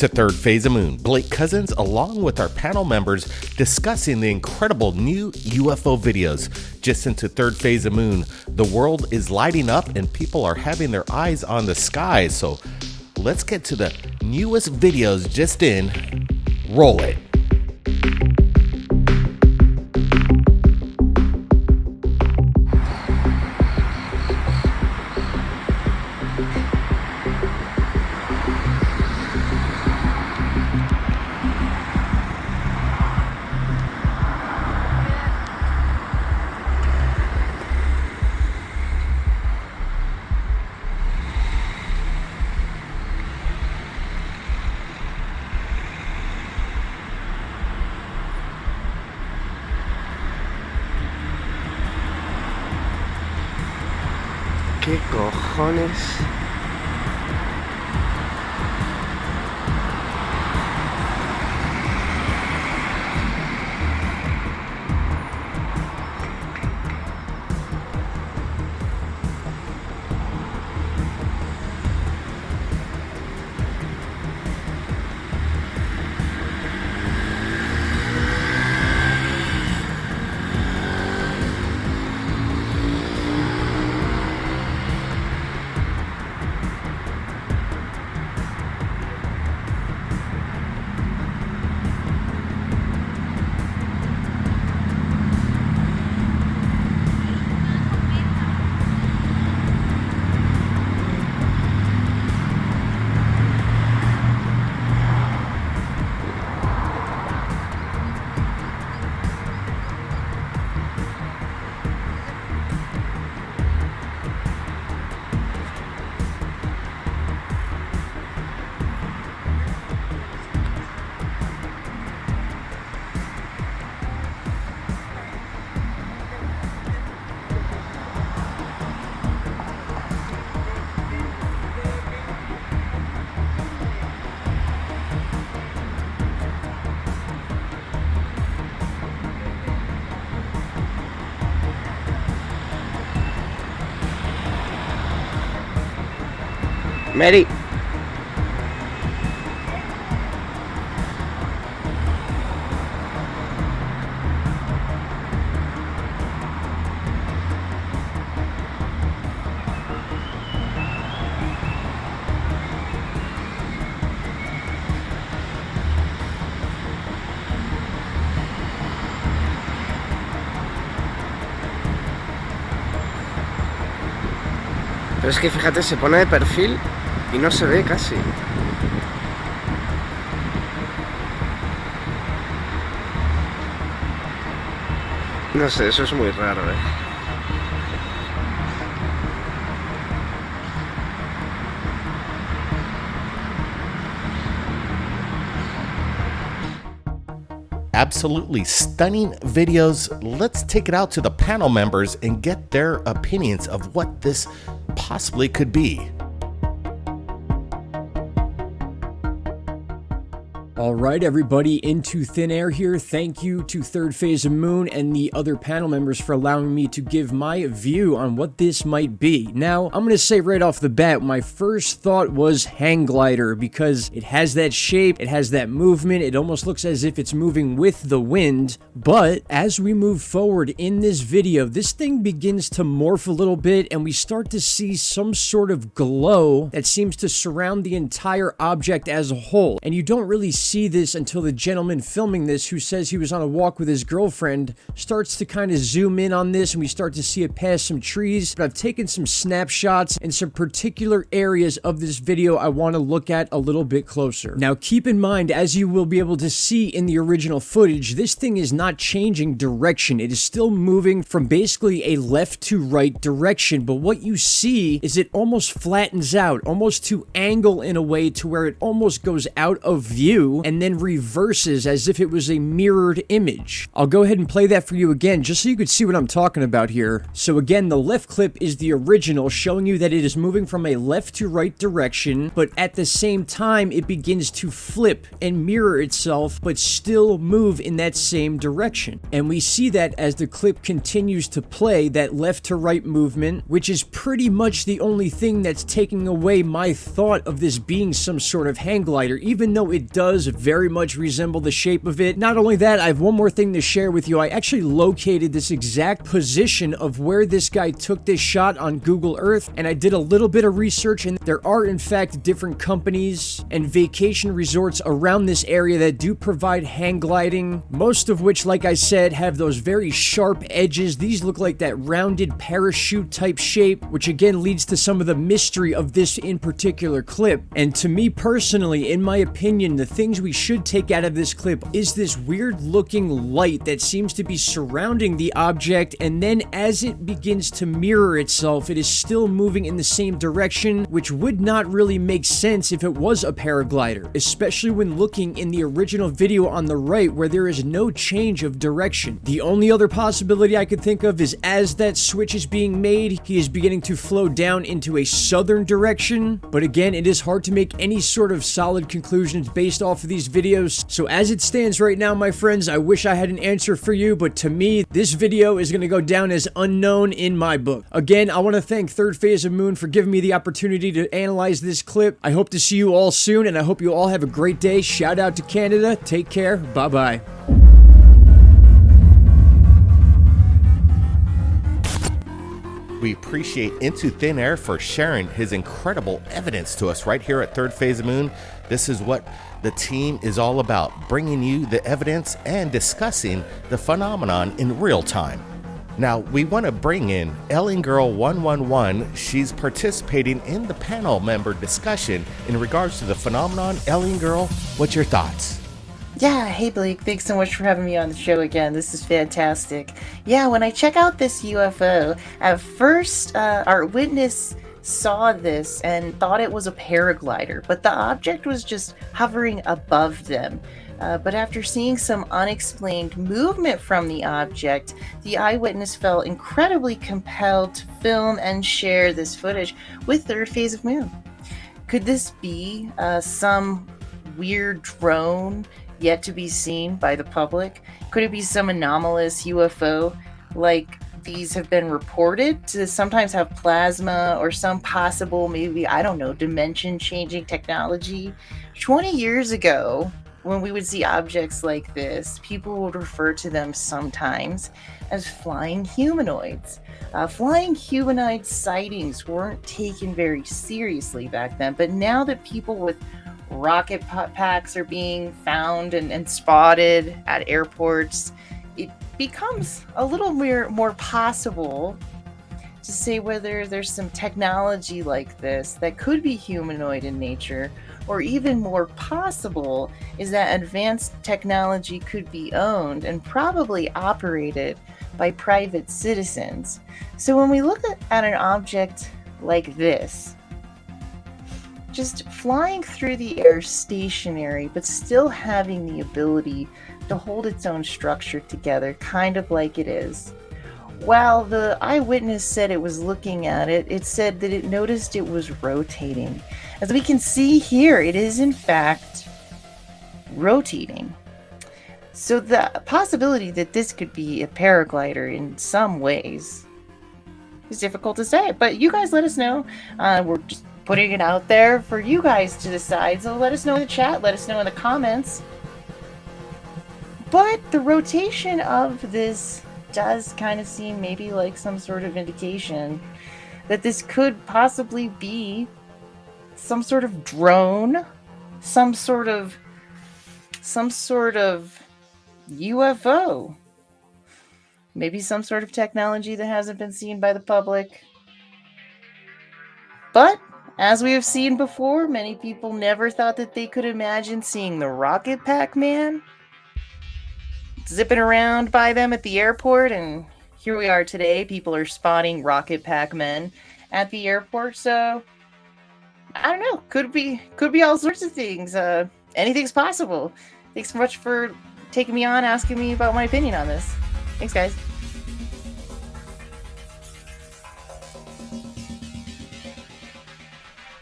to Third Phase of Moon. Blake Cousins, along with our panel members, discussing the incredible new UFO videos. Just into Third Phase of Moon, the world is lighting up and people are having their eyes on the sky. So let's get to the newest videos just in. Roll it. ¿Qué cojones? Mary. Pero es que fíjate, se pone de perfil y no se ve casi. No sé, eso es muy raro, Absolutely stunning videos. Let's take it out to the panel members and get their opinions of what this possibly could be. All right, everybody, into thin air here. Thank you to Third Phase of Moon and the other panel members for allowing me to give my view on what this might be. Now, I'm going to say right off the bat, my first thought was hang glider because it has that shape, it has that movement, it almost looks as if it's moving with the wind. But as we move forward in this video, this thing begins to morph a little bit and we start to see some sort of glow that seems to surround the entire object as a whole. And you don't really see this until the gentleman filming this, who says he was on a walk with his girlfriend, starts to kind of zoom in on this and we start to see it pass some trees. But I've taken some snapshots and some particular areas of this video I want to look at a little bit closer. Now keep in mind, as you will be able to see in the original footage, this thing is not changing direction. It is still moving from basically a left to right direction, but what you see is it almost flattens out, almost to angle in a way to where it almost goes out of view. view and then reverses as if it was a mirrored image. I'll go ahead and play that for you again just so you could see what I'm talking about here. So again, the left clip is the original, showing you that it is moving from a left to right direction, but at the same time it begins to flip and mirror itself but still move in that same direction. And we see that as the clip continues to play, that left to right movement, which is pretty much the only thing that's taking away my thought of this being some sort of hang glider, even though it does very much resemble the shape of it. Not only that, I have one more thing to share with you. I actually located this exact position of where this guy took this shot on Google Earth, and I did a little bit of research, and there are in fact different companies and vacation resorts around this area that do provide hang gliding, most of which, like I said, have those very sharp edges. These look like that rounded parachute type shape, which again leads to some of the mystery of this in particular clip. And to me personally, in my opinion, the things we should take out of this clip is this weird looking light that seems to be surrounding the object, and then as it begins to mirror itself, it is still moving in the same direction, which would not really make sense if it was a paraglider, especially when looking in the original video on the right where there is no change of direction. The only other possibility I could think of is as that switch is being made, he is beginning to flow down into a southern direction, but again, it is hard to make any sort of solid conclusions based off of these videos. So as it stands right now, my friends, I wish I had an answer for you, but to me, this video is going to go down as unknown in my book. Again, I want to thank Third Phase of Moon for giving me the opportunity to analyze this clip. I hope to see you all soon, and I hope you all have a great day. Shout out to Canada. Take care. Bye-bye. We appreciate Into Thin Air for sharing his incredible evidence to us right here at Third Phase of Moon. This is what the team is all about, bringing you the evidence and discussing the phenomenon in real time. Now, we want to bring in Ellen Girl 111. She's participating in the panel member discussion in regards to the phenomenon. Ellen Girl, what's your thoughts? Yeah, hey Blake, thanks so much for having me on the show again. This is fantastic. Yeah, when I check out this UFO, at first our witness saw this and thought it was a paraglider, but the object was just hovering above them. But after seeing some unexplained movement from the object, the eyewitness felt incredibly compelled to film and share this footage with Third Phase of Moon. Could this be some weird drone yet to be seen by the public? Could it be some anomalous UFO like these have been reported to sometimes have plasma or some possible, maybe, I don't know, dimension changing technology? 20 years ago, when we would see objects like this, people would refer to them sometimes as flying humanoids. Flying humanoid sightings weren't taken very seriously back then, but now that people with rocket packs are being found and spotted at airports, it becomes a little more possible to say whether there's some technology like this that could be humanoid in nature, or even more possible is that advanced technology could be owned and probably operated by private citizens. So when we look at an object like this, just flying through the air stationary, but still having the ability to hold its own structure together, kind of like it is. While the eyewitness said it was looking at it, it said that it noticed it was rotating. As we can see here, it is in fact rotating. So the possibility that this could be a paraglider in some ways is difficult to say, but you guys let us know. We're just putting it out there for you guys to decide, so let us know in the chat, let us know in the comments. But the rotation of this does kind of seem maybe like some sort of indication that this could possibly be some sort of drone, some sort of UFO, maybe some sort of technology that hasn't been seen by the public. But as we have seen before, many people never thought that they could imagine seeing the Rocket Pac-Man zipping around by them at the airport, and here we are today. People are spotting Rocket Pac-Men at the airport, so I don't know. Could be all sorts of things. anything's possible. Thanks so much for taking me on, asking me about my opinion on this. Thanks, guys.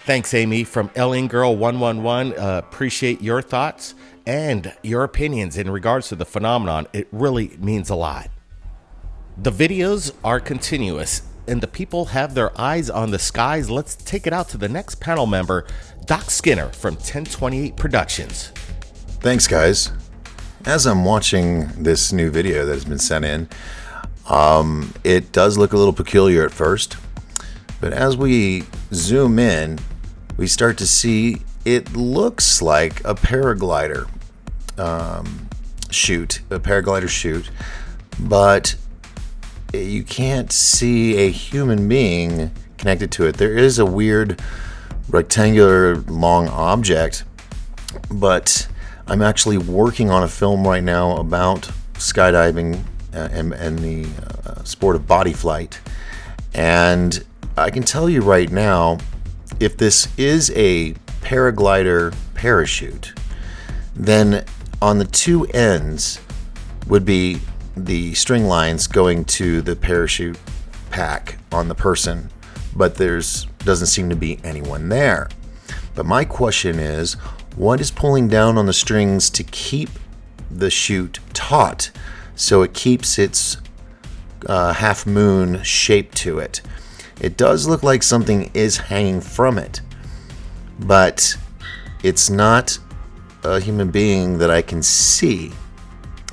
Thanks, Amy from Alien Girl 111. Appreciate your thoughts and your opinions in regards to the phenomenon. It really means a lot. The videos are continuous, and the people have their eyes on the skies. Let's take it out to the next panel member, Doc Skinner from 1028 Productions. Thanks, guys. As I'm watching this new video that has been sent in, it does look a little peculiar at first, but as we zoom in, we start to see it looks like a paraglider chute, but you can't see a human being connected to it. There is a weird rectangular long object, but I'm actually working on a film right now about skydiving and the sport of body flight, and I can tell you right now, if this is a paraglider parachute, then on the two ends would be the string lines going to the parachute pack on the person, but doesn't seem to be anyone there. But my question is, what is pulling down on the strings to keep the chute taut so it keeps its half moon shape to it? It does look like something is hanging from it, but it's not a human being that I can see.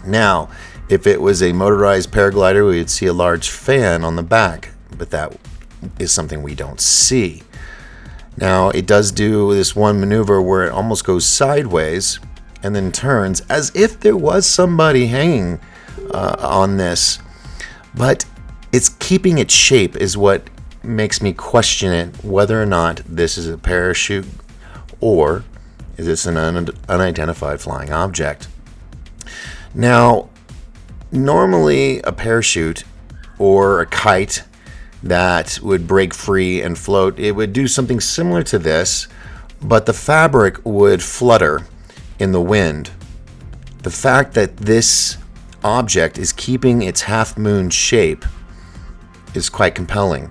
Now, if it was a motorized paraglider, we would see a large fan on the back, but that is something we don't see. Now, it does do this one maneuver where it almost goes sideways and then turns as if there was somebody hanging on this, but it's keeping its shape is what makes me question it, whether or not this is a parachute or is this an unidentified flying object. Now, normally a parachute or a kite that would break free and float, it would do something similar to this, but the fabric would flutter in the wind. The fact that this object is keeping its half moon shape is quite compelling.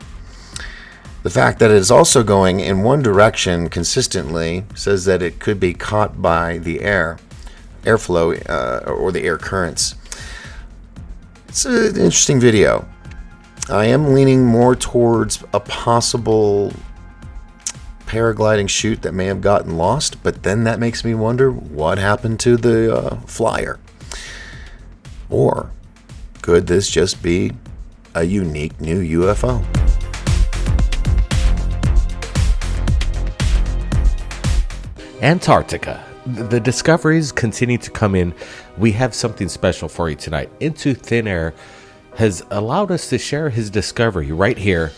The fact that it is also going in one direction consistently says that it could be caught by the airflow, or the air currents. It's an interesting video. I am leaning more towards a possible paragliding chute that may have gotten lost, but then that makes me wonder what happened to the flyer. Or could this just be a unique new UFO? Antarctica. The discoveries continue to come in. We have something special for you tonight. Into Thin Air has allowed us to share his discovery right here,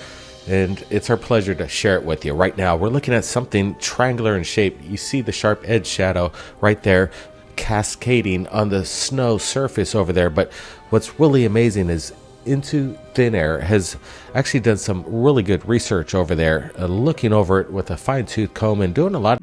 and it's our pleasure to share it with you. Right now, we're looking at something triangular in shape. You see the sharp edge shadow right there cascading on the snow surface over there, but what's really amazing is Into Thin Air has actually done some really good research over there, looking over it with a fine-tooth comb and doing a lot.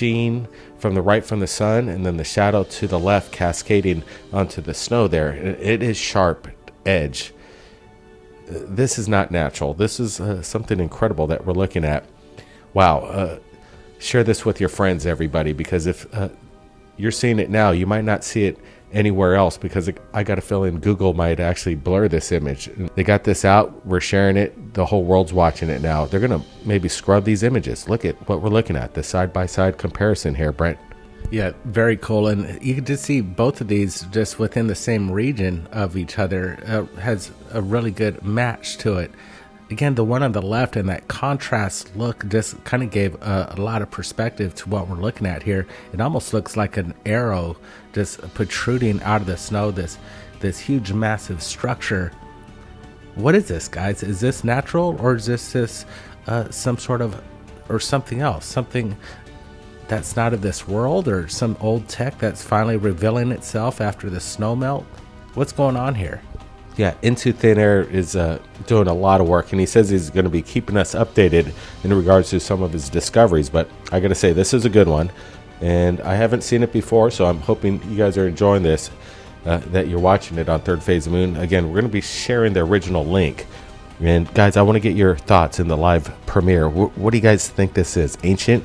sheen from the right from the sun, and then the shadow to the left cascading onto the snow there. It is sharp edge. This is not natural. This is something incredible that we're looking at. Wow. Share this with your friends, everybody, because if you're seeing it now, you might not see it anywhere else, because I got a feeling Google might actually blur this image. They got this out, we're sharing it, the whole world's watching it now. They're gonna maybe scrub these images. Look at what we're looking at, the side-by-side comparison here, Brent. Yeah, very cool. And you can just see both of these just within the same region of each other. Has a really good match to it. Again, the one on the left and that contrast look just kind of gave a lot of perspective to what we're looking at here. It almost looks like an arrow just protruding out of the snow, this huge massive structure. What is this, guys? Is this natural, or is this some sort of, or something else? Something that's not of this world, or some old tech that's finally revealing itself after the snow melt? What's going on here? Yeah, Into Thin Air is doing a lot of work, and he says he's going to be keeping us updated in regards to some of his discoveries. But I got to say, this is a good one, and I haven't seen it before, so I'm hoping you guys are enjoying this, that you're watching it on Third Phase of Moon. Again, we're going to be sharing the original link. And guys, I want to get your thoughts in the live premiere. What do you guys think this is? Ancient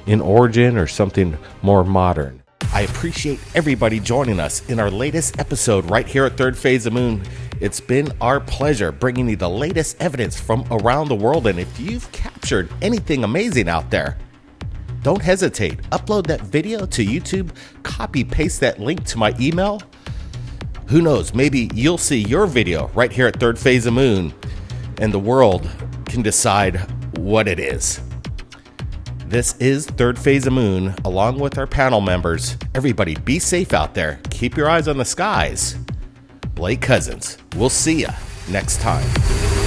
in origin or something more modern? I appreciate everybody joining us in our latest episode right here at Third Phase of Moon. It's been our pleasure bringing you the latest evidence from around the world. And if you've captured anything amazing out there, don't hesitate. Upload that video to YouTube, copy paste that link to my email. Who knows, maybe you'll see your video right here at Third Phase of Moon, and the world can decide what it is. This is Third Phase of Moon, along with our panel members. Everybody be safe out there. Keep your eyes on the skies. Blake Cousins. We'll see ya next time.